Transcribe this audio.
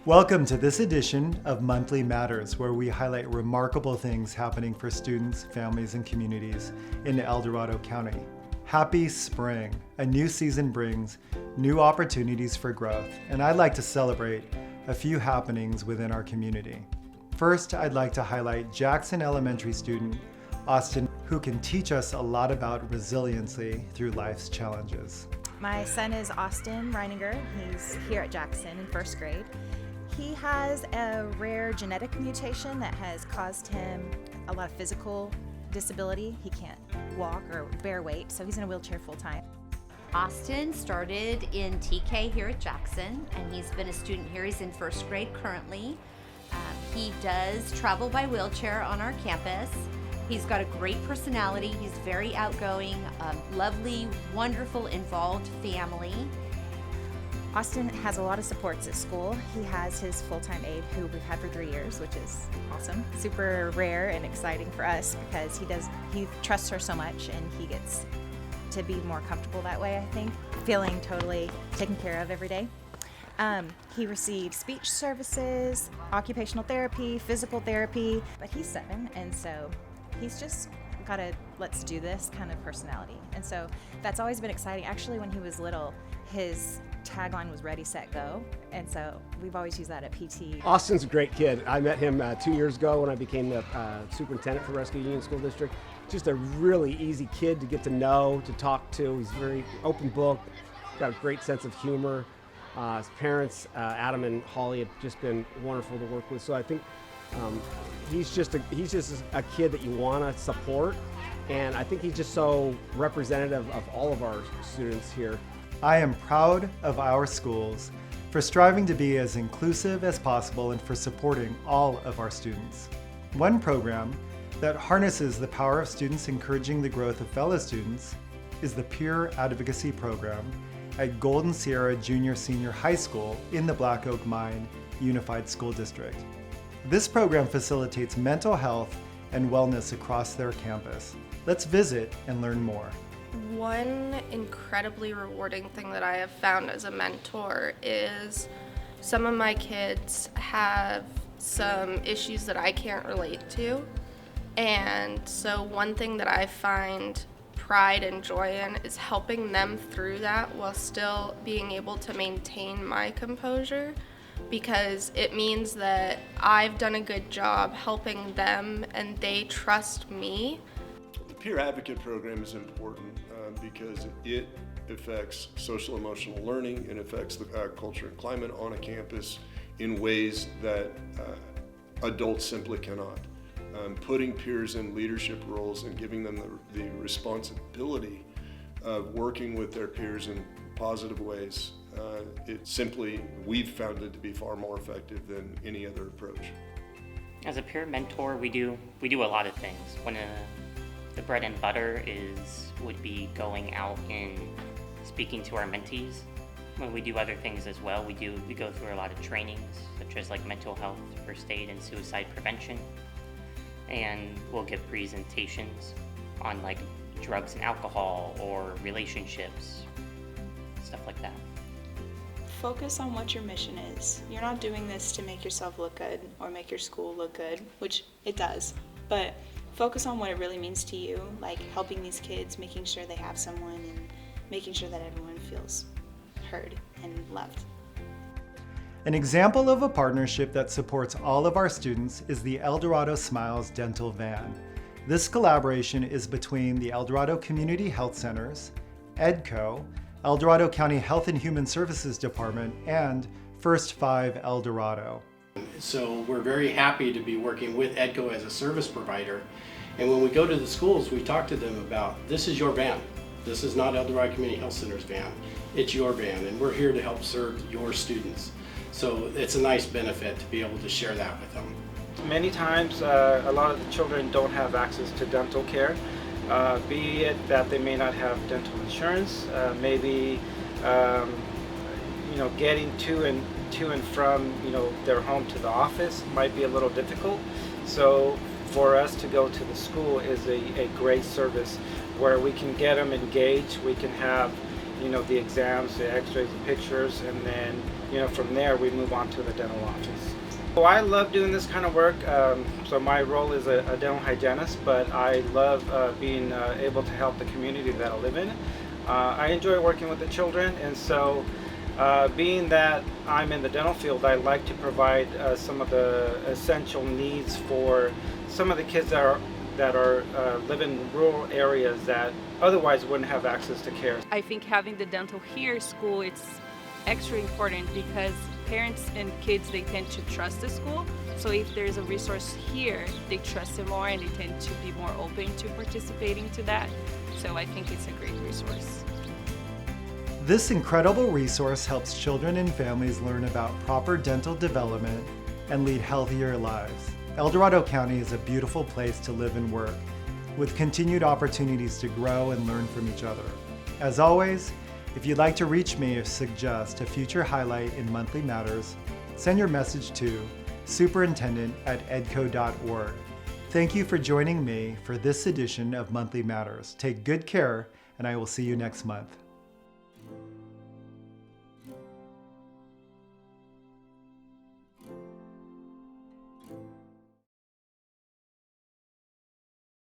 Welcome to this edition of Monthly Matters, where we highlight remarkable things happening for students, families, and communities in El Dorado County. Happy spring! A new season brings new opportunities for growth, and I'd like to celebrate a few happenings within our community. First, I'd like to highlight Jackson Elementary student Austin, who can teach us a lot about resiliency through life's challenges. My son is Austin Reininger. He's here at Jackson in first grade. He has a rare genetic mutation that has caused him a lot of physical disability. He can't walk or bear weight, so he's in a wheelchair full time. Austin started in TK here at Jackson, and he's been a student here. He's in first grade currently. He does travel by wheelchair on our campus. He's got a great personality. He's very outgoing, lovely, wonderful, involved family. Austin has a lot of supports at school. He has his full-time aide who we've had for 3 years, which is awesome. Super rare and exciting for us because he trusts her so much and he gets to be more comfortable that way, I think. Feeling totally taken care of every day. He receives speech services, occupational therapy, physical therapy, but he's 7, and so he's just got a let's do this kind of personality. And so that's always been exciting. Actually, when he was little, his tagline was ready, set, go. And so we've always used that at PT. Austin's a great kid. I met him 2 years ago when I became the superintendent for Rescue Union School District. Just a really easy kid to get to know, to talk to. He's very open book, got a great sense of humor. His parents, Adam and Holly, have just been wonderful to work with. So I think he's just a kid that you want to support. And I think he's just so representative of all of our students here. I am proud of our schools for striving to be as inclusive as possible and for supporting all of our students. One program that harnesses the power of students encouraging the growth of fellow students is the Peer Advocacy Program at Golden Sierra Junior-Senior High School in the Black Oak Mine Unified School District. This program facilitates mental health and wellness across their campus. Let's visit and learn more. One incredibly rewarding thing that I have found as a mentor is some of my kids have some issues that I can't relate to. And so one thing that I find pride and joy in is helping them through that while still being able to maintain my composure, because it means that I've done a good job helping them and they trust me. The Peer Advocate Program is important because it affects social emotional learning and affects the culture and climate on a campus in ways that adults simply cannot. Putting peers in leadership roles and giving them the responsibility of working with their peers in positive ways, we've found it to be far more effective than any other approach. As a peer mentor, we do a lot of things. One of the bread and butter would be going out and speaking to our mentees. When we do other things as well, we go through a lot of trainings, such as like mental health, first aid, and suicide prevention. And we'll give presentations on like drugs and alcohol or relationships, stuff like that. Focus on what your mission is. You're not doing this to make yourself look good or make your school look good, which it does, but focus on what it really means to you, like helping these kids, making sure they have someone, and making sure that everyone feels heard and loved. An example of a partnership that supports all of our students is the El Dorado Smiles Dental Van. This collaboration is between the El Dorado Community Health Centers, EDCO, El Dorado County Health and Human Services Department, and First 5 El Dorado. So we're very happy to be working with EDCO as a service provider. And when we go to the schools, we talk to them about, this is your van. This is not El Dorado Community Health Center's van. It's your van, and we're here to help serve your students. So it's a nice benefit to be able to share that with them. Many times, a lot of the children don't have access to dental care, be it that they may not have dental insurance, maybe getting to and from their home to the office might be a little difficult. So for us to go to the school is a great service where we can get them engaged. We can have the exams, the x-rays, the pictures, and then from there we move on to the dental office. So I love doing this kind of work. So my role is a dental hygienist, but I love being able to help the community that I live in. I enjoy working with the children, and so being that I'm in the dental field, I like to provide some of the essential needs for some of the kids that live in rural areas that otherwise wouldn't have access to care. I think having the dental here school, it's extra important because parents and kids, they tend to trust the school. So if there's a resource here, they trust it more and they tend to be more open to participating to that. So I think it's a great resource. This incredible resource helps children and families learn about proper dental development and lead healthier lives. El Dorado County is a beautiful place to live and work, with continued opportunities to grow and learn from each other. As always, if you'd like to reach me or suggest a future highlight in Monthly Matters, send your message to superintendent@edco.org. Thank you for joining me for this edition of Monthly Matters. Take good care, and I will see you next month.